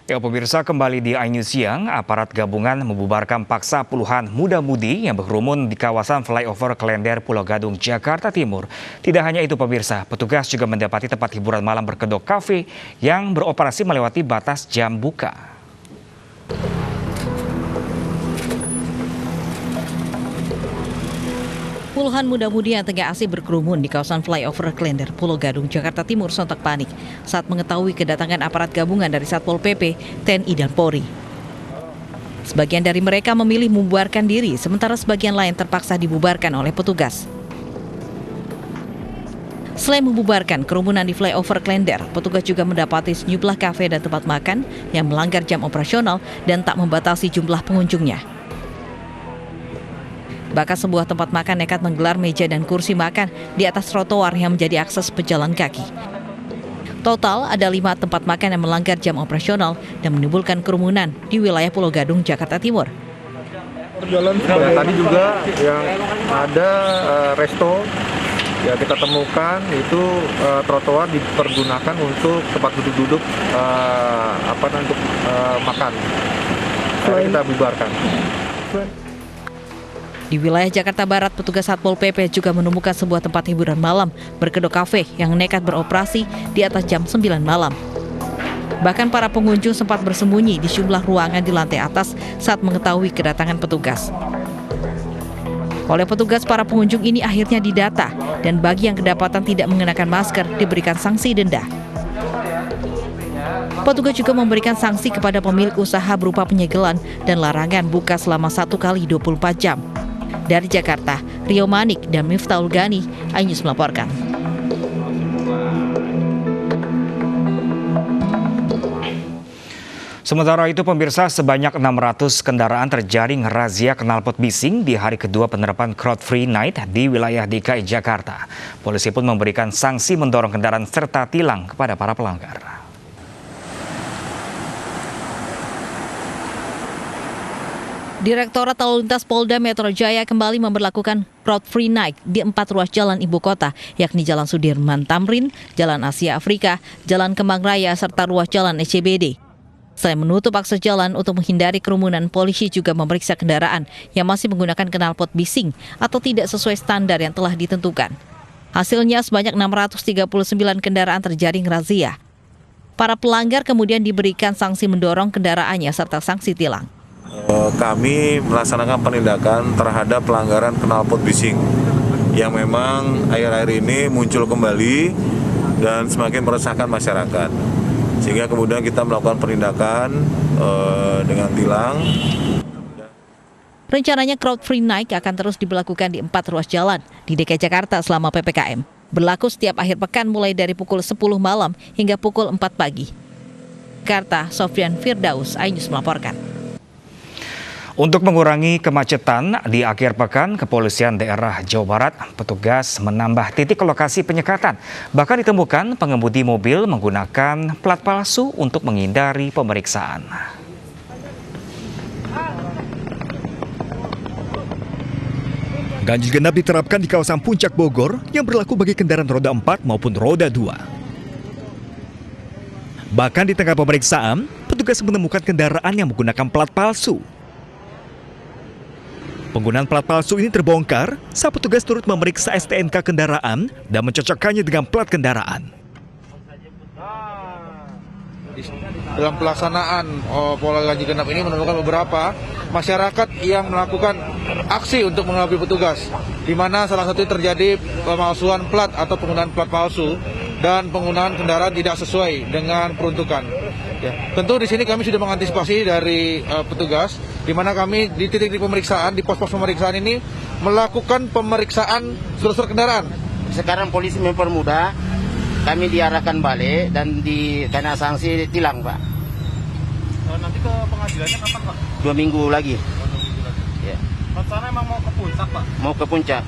Ya, pemirsa, kembali di iNews Siang, aparat gabungan membubarkan paksa puluhan muda-mudi yang berkerumun di kawasan flyover Klender, Pulau Gadung, Jakarta Timur. Tidak hanya itu, pemirsa, petugas juga mendapati tempat hiburan malam berkedok kafe yang beroperasi melewati batas jam buka. Puluhan muda-mudi yang tengah asik berkerumun di kawasan flyover Klender, Pulau Gadung, Jakarta Timur sontak panik saat mengetahui kedatangan aparat gabungan dari Satpol PP, TNI, dan Polri. Sebagian dari mereka memilih membubarkan diri, sementara sebagian lain terpaksa dibubarkan oleh petugas. Selain membubarkan kerumunan di flyover Klender, petugas juga mendapati sejumlah kafe dan tempat makan yang melanggar jam operasional dan tak membatasi jumlah pengunjungnya. Bahkan sebuah tempat makan nekat menggelar meja dan kursi makan di atas trotoar yang menjadi akses pejalan kaki. Total ada 5 tempat makan yang melanggar jam operasional dan menimbulkan kerumunan di wilayah Pulau Gadung, Jakarta Timur. Tadi juga yang ada resto ya kita temukan itu trotoar dipergunakan untuk tempat duduk-duduk untuk makan. Kita bubarkan. Di wilayah Jakarta Barat, petugas Satpol PP juga menemukan sebuah tempat hiburan malam berkedok kafe yang nekat beroperasi di atas jam 9 malam. Bahkan para pengunjung sempat bersembunyi di sejumlah ruangan di lantai atas saat mengetahui kedatangan petugas. Oleh petugas, para pengunjung ini akhirnya didata dan bagi yang kedapatan tidak mengenakan masker diberikan sanksi denda. Petugas juga memberikan sanksi kepada pemilik usaha berupa penyegelan dan larangan buka selama 1 kali 24 jam. Dari Jakarta, Rio Manik dan Miftahul Gani, iNews melaporkan. Sementara itu, pemirsa, sebanyak 600 kendaraan terjaring razia knalpot bising di hari kedua penerapan Crowd Free Night di wilayah DKI Jakarta. Polisi pun memberikan sanksi mendorong kendaraan serta tilang kepada para pelanggar. Direktorat Lalu Lintas Polda Metro Jaya kembali memberlakukan Crowd Free Night di 4 ruas jalan ibu kota, yakni Jalan Sudirman Tamrin, Jalan Asia Afrika, Jalan Kemang Raya, serta ruas jalan SCBD. Selain menutup akses jalan untuk menghindari kerumunan, polisi juga memeriksa kendaraan yang masih menggunakan knalpot bising atau tidak sesuai standar yang telah ditentukan. Hasilnya sebanyak 639 kendaraan terjaring razia. Para pelanggar kemudian diberikan sanksi mendorong kendaraannya serta sanksi tilang. Kami melaksanakan penindakan terhadap pelanggaran knalpot bising yang memang akhir-akhir ini muncul kembali dan semakin meresahkan masyarakat. Sehingga kemudian kita melakukan penindakan dengan tilang. Rencananya Crowd Free Night akan terus diberlakukan di 4 ruas jalan di DKI Jakarta selama PPKM. Berlaku setiap akhir pekan mulai dari pukul 10 malam hingga pukul 4 pagi. Jakarta, Sofyan Firdaus, iNews melaporkan. Untuk mengurangi kemacetan di akhir pekan, Kepolisian Daerah Jawa Barat petugas menambah titik lokasi penyekatan. Bahkan ditemukan pengemudi mobil menggunakan plat palsu untuk menghindari pemeriksaan. Ganjil genap diterapkan di kawasan Puncak Bogor yang berlaku bagi kendaraan roda 4 maupun roda 2. Bahkan di tengah pemeriksaan, petugas menemukan kendaraan yang menggunakan plat palsu. Penggunaan plat palsu ini terbongkar saat petugas turut memeriksa STNK kendaraan dan mencocokkannya dengan plat kendaraan. Dalam pelaksanaan pola ganjil genap ini menemukan beberapa masyarakat yang melakukan aksi untuk mengelabui petugas, di mana salah satu terjadi pemalsuan plat atau penggunaan plat palsu dan penggunaan kendaraan tidak sesuai dengan peruntukan. Ya, tentu di sini kami sudah mengantisipasi dari petugas, di mana kami di titik-titik pemeriksaan, di pos-pos pemeriksaan ini melakukan pemeriksaan seluruh kendaraan. Sekarang polisi mempermudah, kami diarahkan balik dan dikena sanksi tilang, Pak. Nanti ke pengadilannya kapan, Pak? 2 minggu lagi. Ya. Rencana emang mau ke puncak, Pak? Mau ke puncak.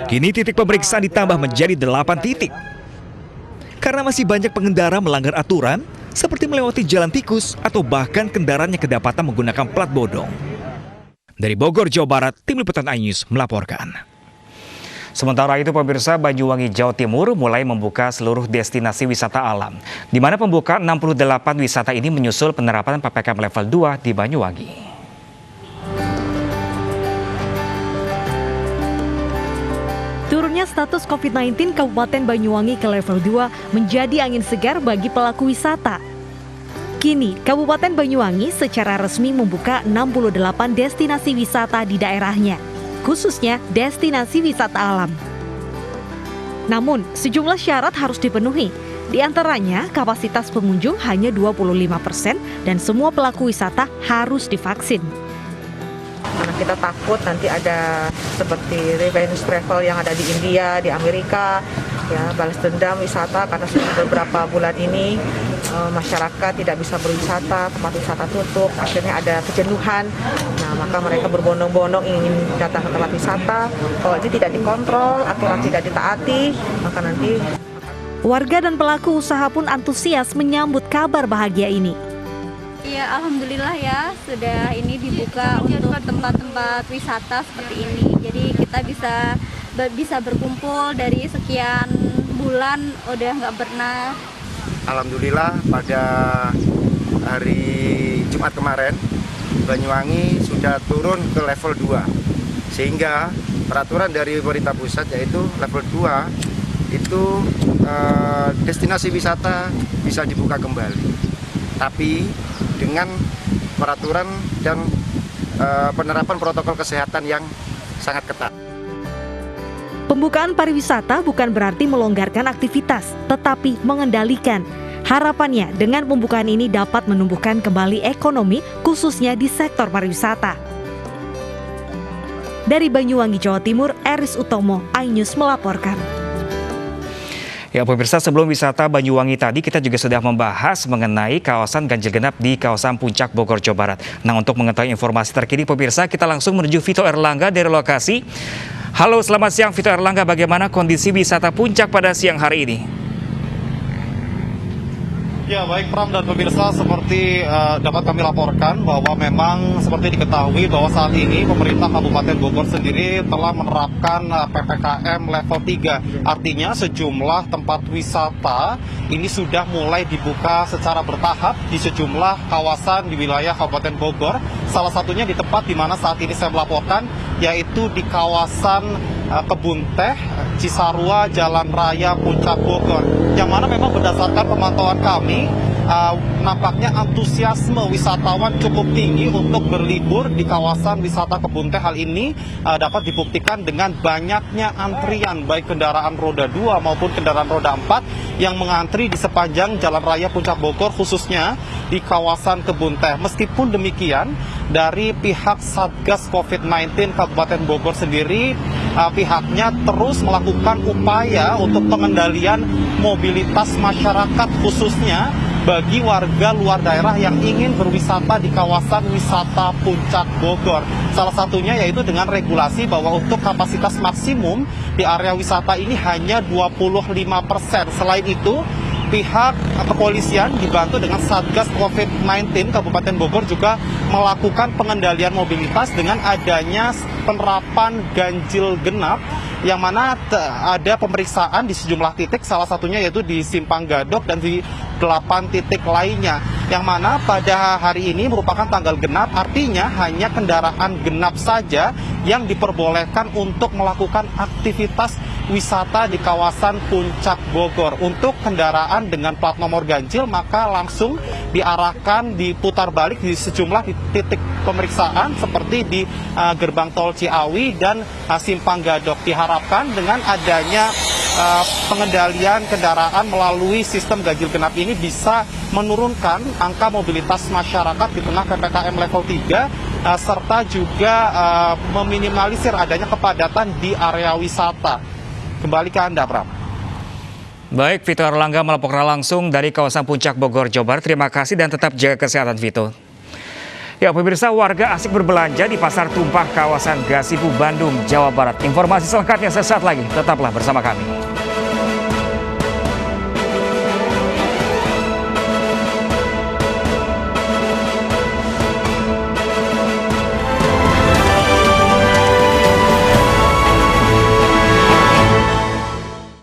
Kini titik pemeriksaan ditambah menjadi 8 titik. Karena masih banyak pengendara melanggar aturan, seperti melewati jalan tikus atau bahkan kendaraan yang kedapatan menggunakan plat bodong. Dari Bogor, Jawa Barat, Tim Liputan iNews melaporkan. Sementara itu pemirsa, Banyuwangi, Jawa Timur mulai membuka seluruh destinasi wisata alam, di mana pembukaan 68 wisata ini menyusul penerapan PPKM level 2 di Banyuwangi. Turunnya status COVID-19 Kabupaten Banyuwangi ke level 2 menjadi angin segar bagi pelaku wisata. Kini, Kabupaten Banyuwangi secara resmi membuka 68 destinasi wisata di daerahnya, khususnya destinasi wisata alam. Namun, sejumlah syarat harus dipenuhi. Di antaranya, kapasitas pengunjung hanya 25% dan semua pelaku wisata harus divaksin. Karena kita takut nanti ada seperti revenge travel yang ada di India, di Amerika, ya balas dendam wisata karena sudah beberapa bulan ini masyarakat tidak bisa berwisata, tempat wisata tutup, akhirnya ada kejenuhan. Nah, maka mereka berbondong-bondong ingin datang ke tempat wisata. Kalau ini tidak dikontrol, aturan tidak ditaati, maka nanti warga dan pelaku usaha pun antusias menyambut kabar bahagia ini. Ya, alhamdulillah ya, sudah ini dibuka untuk tempat-tempat wisata seperti ini. Jadi kita bisa berkumpul dari sekian bulan udah nggak pernah. Alhamdulillah pada hari Jumat kemarin Banyuwangi sudah turun ke level 2. Sehingga peraturan dari pemerintah pusat yaitu level 2 itu destinasi wisata bisa dibuka kembali. Tapi dengan peraturan dan penerapan protokol kesehatan yang sangat ketat. Pembukaan pariwisata bukan berarti melonggarkan aktivitas, tetapi mengendalikan. Harapannya dengan pembukaan ini dapat menumbuhkan kembali ekonomi, khususnya di sektor pariwisata. Dari Banyuwangi, Jawa Timur, Eris Utomo, iNews melaporkan. Ya pemirsa, sebelum wisata Banyuwangi tadi kita juga sudah membahas mengenai kawasan ganjil genap di kawasan Puncak Bogor, Jawa Barat. Nah, untuk mengetahui informasi terkini pemirsa, kita langsung menuju Vito Erlangga dari lokasi. Halo, selamat siang Vito Erlangga, bagaimana kondisi wisata Puncak pada siang hari ini? Ya baik Pram dan pemirsa, seperti dapat kami laporkan bahwa memang seperti diketahui bahwa saat ini pemerintah Kabupaten Bogor sendiri telah menerapkan PPKM level 3. Artinya sejumlah tempat wisata ini sudah mulai dibuka secara bertahap di sejumlah kawasan di wilayah Kabupaten Bogor. Salah satunya di tempat di mana saat ini saya melaporkan, yaitu di kawasan Kebun Teh, Cisarua, Jalan Raya Puncak Bogor. Yang mana memang berdasarkan pemantauan kami, nampaknya antusiasme wisatawan cukup tinggi untuk berlibur di kawasan wisata Kebun Teh. Hal ini dapat dibuktikan dengan banyaknya antrian baik kendaraan roda 2 maupun kendaraan roda 4 yang mengantri di sepanjang Jalan Raya Puncak Bogor, khususnya di kawasan Kebun Teh. Meskipun demikian, dari pihak Satgas COVID-19 Kabupaten Bogor sendiri, pihaknya terus melakukan upaya untuk pengendalian mobilitas masyarakat, khususnya bagi warga luar daerah yang ingin berwisata di kawasan wisata Puncak Bogor. Salah satunya yaitu dengan regulasi bahwa untuk kapasitas maksimum di area wisata ini hanya 25%. Selain itu, pihak kepolisian dibantu dengan Satgas COVID-19 Kabupaten Bogor juga melakukan pengendalian mobilitas dengan adanya penerapan ganjil genap, yang mana ada pemeriksaan di sejumlah titik, salah satunya yaitu di Simpang Gadok dan di 8 titik lainnya, yang mana pada hari ini merupakan tanggal genap, artinya hanya kendaraan genap saja yang diperbolehkan untuk melakukan aktivitas wisata di kawasan Puncak Bogor. Untuk kendaraan dengan plat nomor ganjil maka langsung diarahkan diputar balik di sejumlah titik pemeriksaan seperti di gerbang tol Ciawi dan Simpang Gadok. Diharapkan dengan adanya pengendalian kendaraan melalui sistem ganjil genap ini bisa menurunkan angka mobilitas masyarakat di tengah PPKM level 3 serta juga meminimalisir adanya kepadatan di area wisata. Kembali ke Anda, Pram. Baik, Vito Erlangga melaporkan langsung dari kawasan Puncak Bogor, Jawa Barat. Terima kasih dan tetap jaga kesehatan, Vito. Ya, pemirsa, warga asik berbelanja di Pasar Tumpah kawasan Gasibu, Bandung, Jawa Barat. Informasi selengkapnya sesaat lagi. Tetaplah bersama kami.